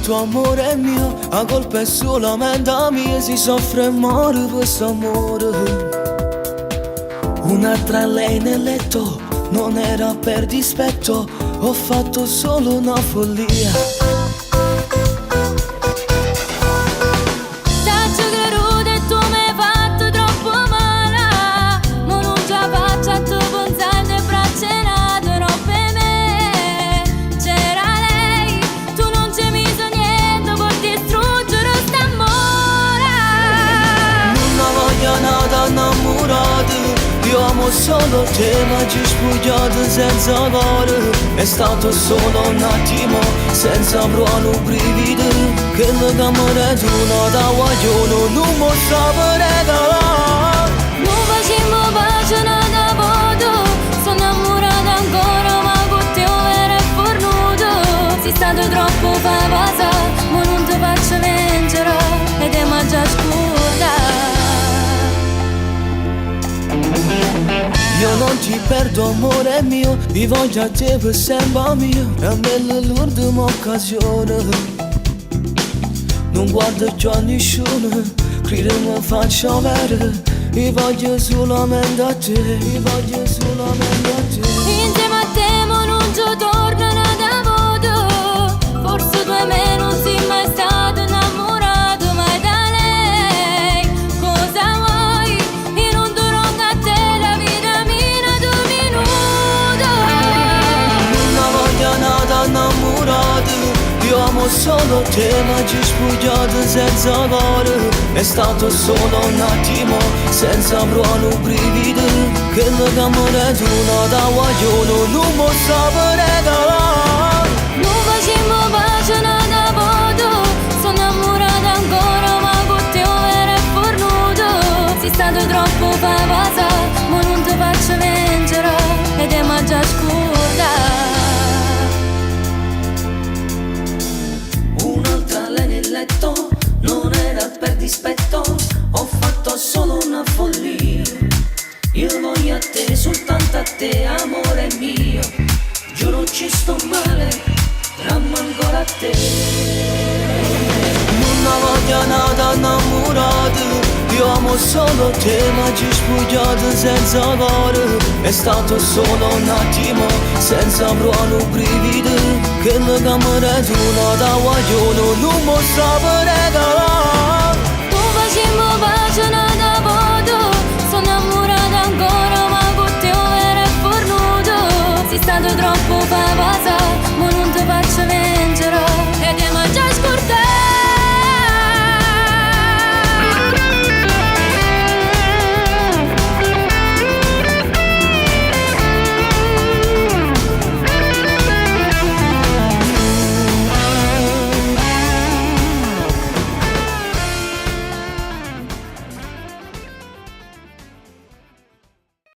tu amore mio, la colpa è solamente mia, si soffre e muore questo amore. Un'altra lei nel letto, non era per dispetto, ho fatto solo una follia. Io amo solo te ma ci spugliato senza cuore. È stato solo un attimo senza provare un brivido. Che la camera tu non da guaglione non mostrava regalare. Non facciamo pace da voto, sono innamorata ancora ma con te ora è fornuto. Sei stato troppo favosa, ma non ti faccio vincere ed è ma già scura. Io non ti perdo amore mio, vi voglio a te per sempre mio. È l'ultima occasione, non guardo già nessuno, credo mi faccia avere. Vi voglio solamente a te, vi voglio solamente a te. Insieme a te ma non ci torno da voto. Forse tu e me non sei mai stato innamorato mai da lei. Cosa vuoi? Io non ti rongo a te la vita mia tu minuto. Non voglio nada innamorato, io amo solo te ma ci spugliato senza cuore. È stato solo un attimo senza provare un brivido. Che la camera tu non da guaglione non mostrava regalare. Non facciamo pace da voto, sono innamorata ancora ma con te ora è fornuto. Sei stato troppo favosa, ma non ti faccio vincere ed è ma già scura. Un'altra lei nel letto, non era per dispetto, ho fatto solo una follia. Io voglio a te, soltanto a te, amore mio. Giuro ci sto male, amo ancora a te. Non voglio nada innamorato, io amo solo te ma ci spugliato senza cuore. È stato solo un attimo senza provare un brivido. Che la camera tu non da guaglione non mostrava regalare. Non facciamo pace da voto, sono innamorata ancora ma con te ora è fornuto. Sei stato troppo